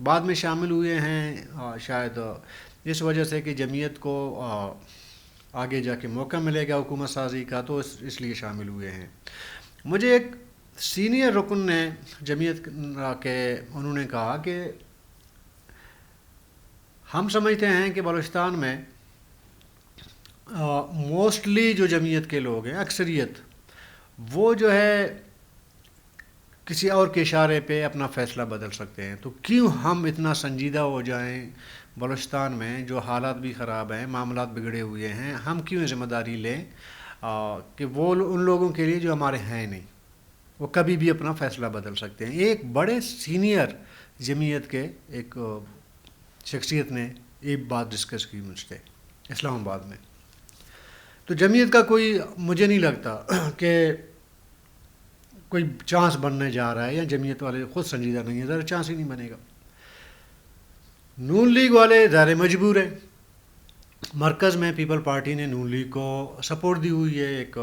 بعد میں شامل ہوئے ہیں شاید اس وجہ سے کہ جمعیت کو آگے جا کے موقع ملے گا حکومت سازی کا، تو اس لیے شامل ہوئے ہیں۔ مجھے ایک سینئر رکن نے جمعیت کے انہوں نے کہا کہ ہم سمجھتے ہیں کہ بلوچستان میں موسٹلی جو جمعیت کے لوگ ہیں، اکثریت، وہ جو ہے کسی اور کے اشارے پہ اپنا فیصلہ بدل سکتے ہیں، تو کیوں ہم اتنا سنجیدہ ہو جائیں بلوچستان میں جو حالات بھی خراب ہیں، معاملات بگڑے ہوئے ہیں، ہم کیوں ذمہ داری لیں کہ وہ ان لوگوں کے لیے جو ہمارے ہیں نہیں، وہ کبھی بھی اپنا فیصلہ بدل سکتے ہیں۔ ایک بڑے سینئر جمعیت کے ایک شخصیت نے یہ بات ڈسکس کی مجھ سے اسلام آباد میں۔ تو جمعیت کا کوئی مجھے نہیں لگتا کہ کوئی چانس بننے جا رہا ہے، یا جمعیت والے خود سنجیدہ نہیں ہے، ذرا چانس ہی نہیں بنے گا۔ نون لیگ والے ظاہر مجبور ہیں، مرکز میں پیپل پارٹی نے نون لیگ کو سپورٹ دی ہوئی ہے، ایک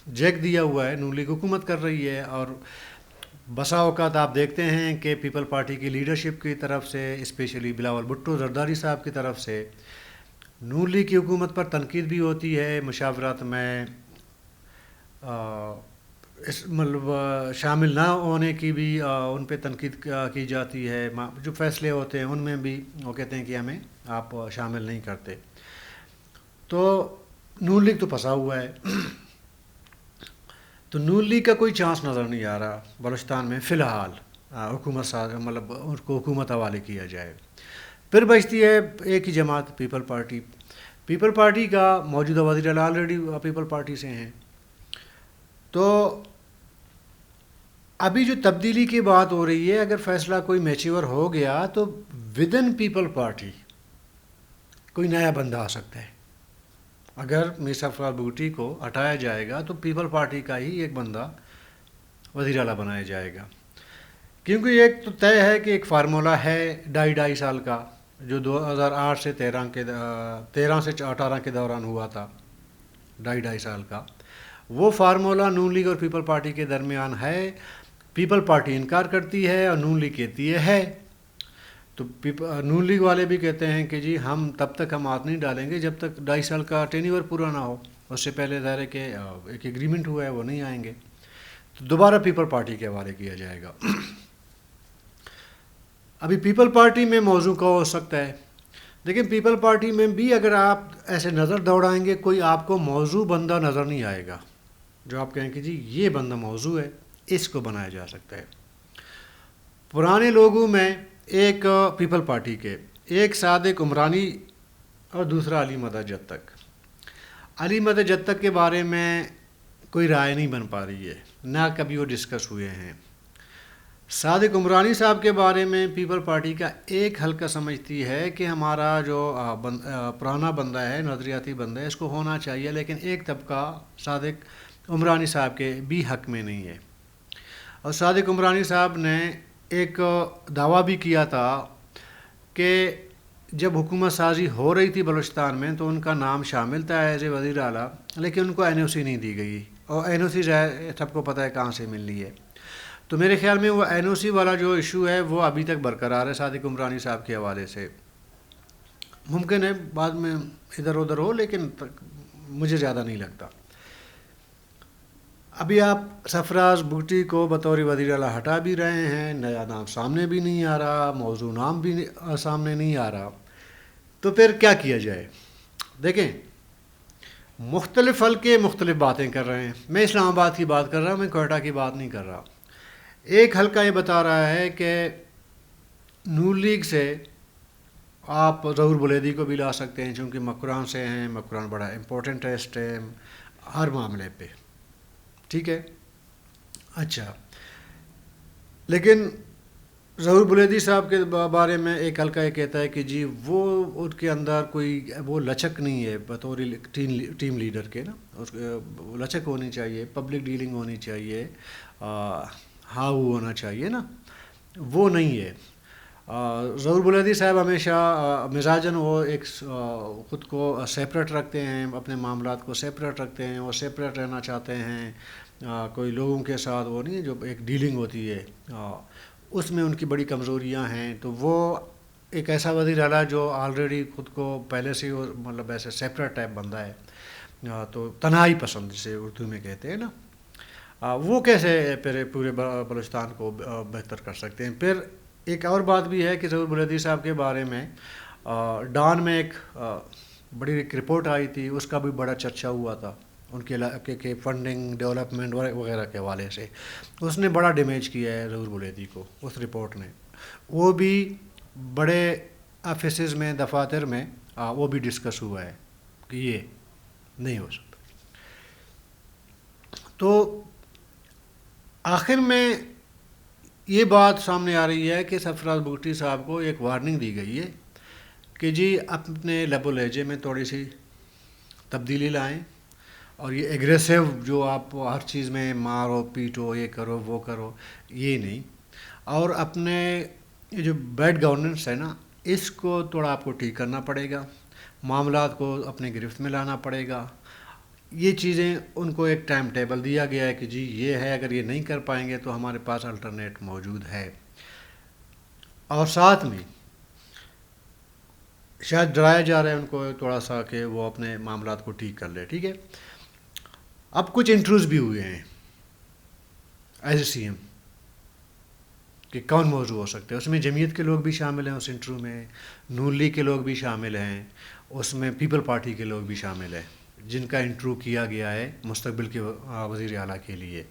جیک دیا ہوا ہے، نون لیگ حکومت کر رہی ہے، اور بسا اوقات آپ دیکھتے ہیں کہ پیپل پارٹی کی لیڈرشپ کی طرف سے، اسپیشلی بلاول بھٹو زرداری صاحب کی طرف سے، نون لیگ کی حکومت پر تنقید بھی ہوتی ہے، مشاورت میں مطلب شامل نہ ہونے کی بھی ان پہ تنقید کی جاتی ہے، جو فیصلے ہوتے ہیں ان میں بھی وہ کہتے ہیں کہ ہمیں آپ شامل نہیں کرتے۔ تو نون لیگ تو پھنسا ہوا ہے، تو نون لیگ کا کوئی چانس نظر نہیں آ رہا بلوچستان میں فی الحال حکومت مطلب ان کو حکومت حوالے کیا جائے۔ پھر بچتی ہے ایک ہی جماعت پیپل پارٹی۔ پیپل پارٹی کا موجودہ وزیر اعلیٰ آلریڈی پیپل پارٹی سے ہیں، تو ابھی جو تبدیلی کی بات ہو رہی ہے، اگر فیصلہ کوئی میچیور ہو گیا تو ودن پیپل پارٹی کوئی نیا بندہ آ سکتا ہے۔ اگر میر سرفراز بگٹی کو ہٹایا جائے گا تو پیپل پارٹی کا ہی ایک بندہ وزیر اعلیٰ بنایا جائے گا، کیونکہ ایک تو طے ہے کہ ایک فارمولہ ہے ڈھائی سال کا، جو 2008 سے 13 سے 18 کے دوران ہوا تھا، ڈھائی سال کا، وہ فارمولہ نون لیگ اور پیپل پارٹی کے درمیان ہے۔ پیپل پارٹی انکار کرتی ہے اور نون لیگ کہتی ہے تو نون لیگ والے بھی کہتے ہیں کہ جی ہم تب تک ہم ہاتھ نہیں ڈالیں گے جب تک 2.5 سال کا ٹینیور پورا نہ ہو، اس سے پہلے ظاہر ہے کہ ایک ایگریمنٹ ہوا ہے وہ نہیں آئیں گے، تو دوبارہ پیپل پارٹی کے حوالے کیا جائے گا۔ ابھی پیپل پارٹی میں موضوع کا ہو سکتا ہے، لیکن پیپل پارٹی میں بھی اگر آپ ایسے نظر دوڑائیں گے کوئی آپ کو موضوع بندہ نظر نہیں آئے گا جو آپ کہیں کہ جی یہ بندہ موضوع ہے، اس کو بنایا جا سکتا ہے۔ پرانے لوگوں میں ایک پیپل پارٹی کے ایک صادق عمرانی اور دوسرا علی مدد جد تک۔ علی مدد جد تک کے بارے میں کوئی رائے نہیں بن پا رہی ہے، نہ کبھی وہ ڈسکس ہوئے ہیں۔ صادق عمرانی صاحب کے بارے میں پیپل پارٹی کا ایک حلقہ سمجھتی ہے کہ ہمارا جو پرانا بندہ ہے، نظریاتی بندہ ہے، اس کو ہونا چاہیے، لیکن ایک طبقہ صادق عمرانی صاحب کے بھی حق میں نہیں ہے۔ اور صادق عمرانی صاحب نے ایک دعویٰ بھی کیا تھا کہ جب حکومت سازی ہو رہی تھی بلوچستان میں تو ان کا نام شامل تھا ایز اے وزیر اعلیٰ، لیکن ان کو NOC نہیں دی گئی، اور NOC سب کو پتہ ہے کہاں سے ملنی ہے۔ تو میرے خیال میں وہ NOC والا جو ایشو ہے وہ ابھی تک برقرار ہے صادق عمرانی صاحب کے حوالے سے۔ ممکن ہے بعد میں ادھر ادھر ہو، لیکن مجھے زیادہ نہیں لگتا۔ ابھی آپ سرفراز بگٹی کو بطور وزیر اعلیٰ ہٹا بھی رہے ہیں، نیا نام سامنے بھی نہیں آ رہا، موضوع نام بھی سامنے نہیں آ رہا، تو پھر کیا کیا جائے؟ دیکھیں، مختلف حلقے مختلف باتیں کر رہے ہیں۔ میں اسلام آباد کی بات کر رہا ہوں، میں کوئٹہ کی بات نہیں کر رہا۔ ایک حلقہ یہ بتا رہا ہے کہ نون لیگ سے آپ ظہور بلیدی کو بھی لا سکتے ہیں، چونکہ مکران سے ہیں، مکران بڑا امپورٹنٹ ٹیسٹ ہے ہر معاملے پہ، ٹھیک ہے۔ اچھا، لیکن ظہور بلیدی صاحب کے بارے میں ایک حلقہ یہ کہتا ہے کہ جی وہ ان کے اندر کوئی وہ لچک نہیں ہے بطور ٹیم لیڈر کے، نا اس لچک ہونی چاہیے، پبلک ڈیلنگ ہونی چاہیے، ہاؤ ہونا چاہیے نا، وہ نہیں ہے۔ ظہور بلیدی صاحب ہمیشہ مزاجن وہ ایک خود کو سیپریٹ رکھتے ہیں، اپنے معاملات کو سیپریٹ رکھتے ہیں، وہ سیپریٹ رہنا چاہتے ہیں، کوئی لوگوں کے ساتھ وہ نہیں جو ایک ڈیلنگ ہوتی ہے اس میں ان کی بڑی کمزوریاں ہیں، تو وہ ایک ایسا وزیر اعلیٰ جو آلریڈی خود کو پہلے سے ہی مطلب ایسے سیپریٹ ٹائپ بندہ ہے، تو تنہائی پسند جسے اردو میں کہتے ہیں نا، وہ کیسے پورے بلوچستان کو بہتر کر سکتے ہیں؟ پھر ایک اور بات بھی ہے کہ ظہور بلدی صاحب کے بارے میں ڈان میں ایک بڑی ایک رپورٹ آئی تھی، اس کا بھی بڑا چرچا ہوا تھا ان کے علاقے کے فنڈنگ ڈیولپمنٹ وغیرہ کے حوالے سے. اس نے بڑا ڈیمیج کیا ہے ظہور بلدی کو اس رپورٹ نے. وہ بھی بڑے آفیسز میں، دفاتر میں وہ بھی ڈسکس ہوا ہے کہ یہ نہیں ہو سکتا. تو آخر میں یہ بات سامنے آ رہی ہے کہ سرفراز بگٹی صاحب کو ایک وارننگ دی گئی ہے کہ جی اپنے لب و لہجے میں تھوڑی سی تبدیلی لائیں، اور یہ ایگریسو جو آپ ہر چیز میں مارو پیٹو، یہ کرو وہ کرو، یہ نہیں. اور اپنے یہ جو بیڈ گورننس ہے نا، اس کو تھوڑا آپ کو ٹھیک کرنا پڑے گا، معاملات کو اپنے گرفت میں لانا پڑے گا. یہ چیزیں ان کو ایک ٹائم ٹیبل دیا گیا ہے کہ جی یہ ہے، اگر یہ نہیں کر پائیں گے تو ہمارے پاس الٹرنیٹ موجود ہے. اور ساتھ میں شاید ڈرایا جا رہا ہے ان کو تھوڑا سا کہ وہ اپنے معاملات کو ٹھیک کر لے. ٹھیک ہے، اب کچھ انٹرویوز بھی ہوئے ہیں ایز اے سی ایم کہ کون موضوع ہو سکتے ہیں. اس میں جمعیت کے لوگ بھی شامل ہیں، اس انٹرویو میں نون لیگ کے لوگ بھی شامل ہیں، اس میں پیپل پارٹی کے لوگ بھی شامل ہیں جن کا انٹرویو کیا گیا ہے مستقبل کے وزیر اعلیٰ کے لیے.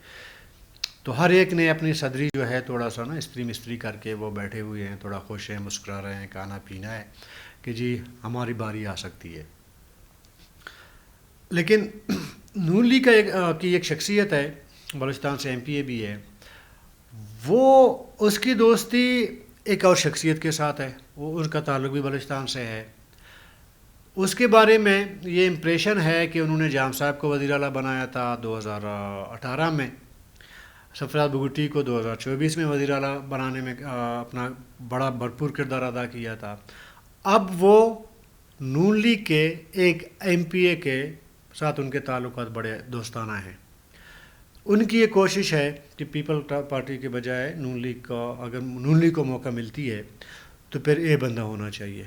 تو ہر ایک نے اپنی صدری جو ہے تھوڑا سا نا استری مستری کر کے وہ بیٹھے ہوئے ہیں، تھوڑا خوش ہیں، مسکرا رہے ہیں، کھانا پینا ہے کہ جی ہماری باری آ سکتی ہے. لیکن نون لیگ کی ایک شخصیت ہے، بلوچستان سے ایم پی اے بھی ہے، وہ اس کی دوستی ایک اور شخصیت کے ساتھ ہے، وہ اس کا تعلق بھی بلوچستان سے ہے. اس کے بارے میں یہ امپریشن ہے کہ انہوں نے جام صاحب کو وزیر اعلیٰ بنایا تھا 2018 میں، سرفراز بگٹی کو 2024 میں وزیر اعلیٰ بنانے میں اپنا بڑا بھرپور کردار ادا کیا تھا. اب وہ نون لیگ کے ایک ایم پی اے کے ساتھ ان کے تعلقات بڑے دوستانہ ہیں. ان کی یہ کوشش ہے کہ پیپل پارٹی کے بجائے نون لیگ کا، اگر نون لیگ کو موقع ملتی ہے تو پھر اے بندہ ہونا چاہیے.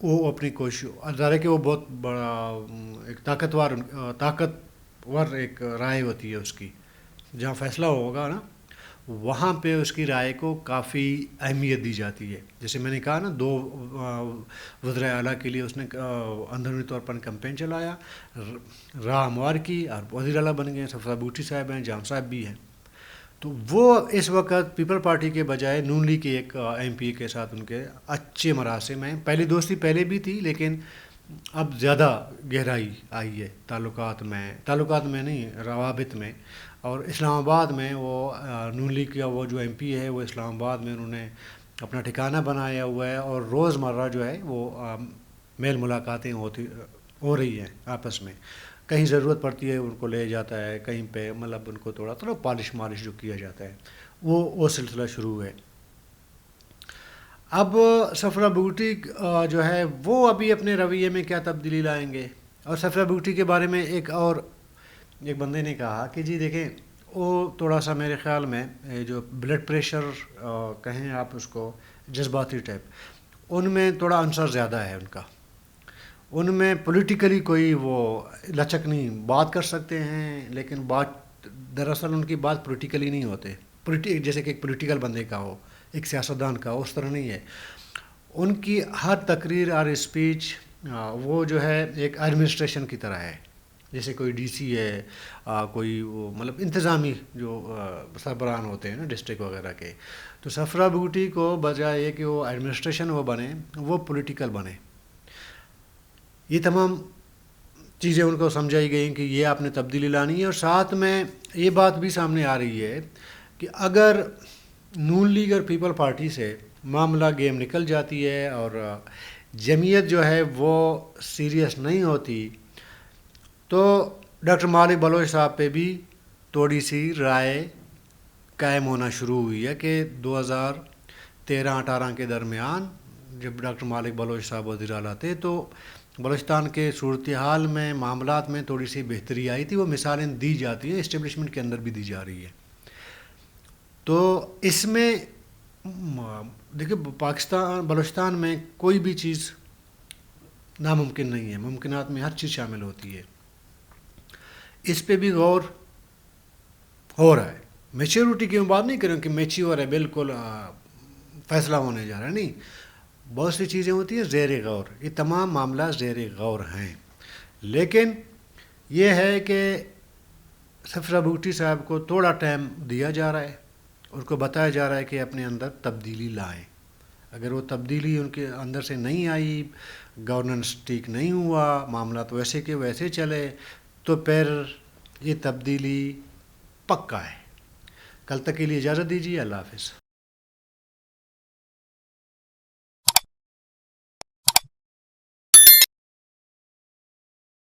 وہ اپنی کوشش، ظاہر ہے کہ وہ بہت بڑا ایک طاقتور ایک رائے ہوتی ہے اس کی، جہاں فیصلہ ہوگا نا وہاں پہ اس کی رائے کو کافی اہمیت دی جاتی ہے. جیسے میں نے کہا نا، 2 وزراء اعلیٰ کے لیے اس نے اندرونی طور پر کمپین چلایا، راہ ہموار کی، اور وزیر اعلیٰ بن گئے. سرفراز بگٹی صاحب ہیں، جام صاحب بھی ہیں. تو وہ اس وقت پیپل پارٹی کے بجائے نون لیگ کے ایک ایم پی کے ساتھ ان کے اچھے مراسم ہیں. پہلی دوستی پہلے بھی تھی، لیکن اب زیادہ گہرائی آئی ہے تعلقات میں نہیں، روابط میں. اور اسلام آباد میں وہ نون لیگ کا وہ جو ایم پی ہے وہ اسلام آباد میں انہوں نے اپنا ٹھکانہ بنایا ہوا ہے، اور روزمرہ جو ہے وہ میل ملاقاتیں ہو رہی ہیں آپس میں. کہیں ضرورت پڑتی ہے ان کو لے جاتا ہے، کہیں پہ مطلب ان کو تھوڑا پالش مالش جو کیا جاتا ہے وہ سلسلہ شروع ہے. اب سرفراز بگٹی جو ہے وہ ابھی اپنے رویے میں کیا تبدیلی لائیں گے. اور سرفراز بگٹی کے بارے میں ایک بندے نے کہا کہ جی دیکھیں، وہ تھوڑا سا میرے خیال میں جو بلڈ پریشر کہیں آپ اس کو، جذباتی ٹائپ، ان میں تھوڑا عنصر زیادہ ہے ان کا. ان میں پولیٹیکلی کوئی وہ لچک نہیں، بات کر سکتے ہیں لیکن بات دراصل ان کی بات پولیٹیکلی نہیں ہوتے، جیسے کہ ایک پولیٹیکل بندے کا ہو، ایک سیاستدان کا، اس طرح نہیں ہے. ان کی ہر تقریر اور اسپیچ وہ جو ہے ایک ایڈمنسٹریشن کی طرح ہے، جیسے کوئی ڈی سی ہے، کوئی وہ مطلب انتظامی جو سربراہان ہوتے ہیں نا ڈسٹرکٹ وغیرہ کے. تو سرفراز بگٹی کو بجائے یہ کہ وہ ایڈمنسٹریشن وہ بنے، وہ پولیٹیکل بنے. یہ تمام چیزیں ان کو سمجھائی گئی کہ یہ آپ نے تبدیلی لانی ہے. اور ساتھ میں یہ بات بھی سامنے آ رہی ہے کہ اگر نون لیگ اور پیپل پارٹی سے معاملہ گیم نکل جاتی ہے اور جمعیت جو ہے وہ سیریس نہیں ہوتی، تو ڈاکٹر مالک بلوچ صاحب پہ بھی تھوڑی سی رائے قائم ہونا شروع ہوئی ہے کہ 2013-18 کے درمیان جب ڈاکٹر مالک بلوچ صاحب وزیر اعلیٰ تھے تو بلوچستان کے صورتحال میں، معاملات میں تھوڑی سی بہتری آئی تھی. وہ مثالیں دی جاتی ہیں، اسٹیبلشمنٹ کے اندر بھی دی جا رہی ہے. تو اس میں دیکھیے پاکستان بلوچستان میں کوئی بھی چیز ناممکن نہیں ہے، ممکنات میں ہر چیز شامل ہوتی ہے. اس پہ بھی غور ہو رہا ہے. میچیورٹی کی میں بات نہیں کروں کہ میچیور ہے بالکل فیصلہ ہونے جا رہا ہے، نہیں. بہت سی چیزیں ہوتی ہیں زیر غور، یہ تمام معاملات زیر غور ہیں. لیکن یہ ہے کہ سفرہ بھٹی صاحب کو تھوڑا ٹائم دیا جا رہا ہے، ان کو بتایا جا رہا ہے کہ اپنے اندر تبدیلی لائیں. اگر وہ تبدیلی ان کے اندر سے نہیں آئی، گورننس ٹھیک نہیں ہوا، معاملات ویسے کے ویسے چلے، تو پھر یہ تبدیلی پکا ہے. کل تک کے لیے اجازت دیجیے. اللہ حافظ.